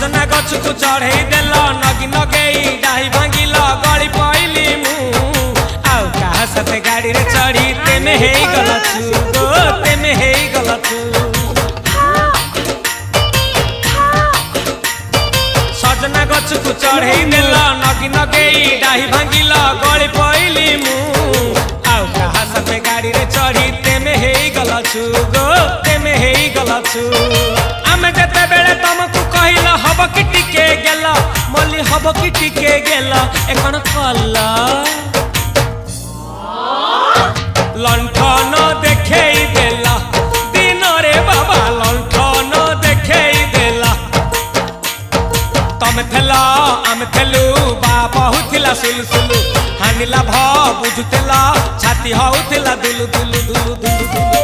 सजना गछ को चढ़े देल नगी नगेई डाही भांगिल गली पइली मु आउ कहा सते गाड़ी रे चढ़ी तेमे हेई गलछु गो तेमे हेई गलछु सजना गछ को चढ़े देल नगी नगेई डाही भांगिल गली पइली मु आउ कहा सते गाड़ी रे चढ़ी तेमे हेई गलछु गो तेमे हेई गलछु आमे जते बेले तुमको कहिल हब कि टिके गेल मल्ली हब कि टिके गेल एकन कल लंठन देखेई देला दिन रे बाबा लंठन देखेई देला तमे थेला आमे थेलु बाबा हुथिला सुलु हानिला भ बुझुतेला छाती हउथिला दुलु दुलु दुलु दुलु दुलु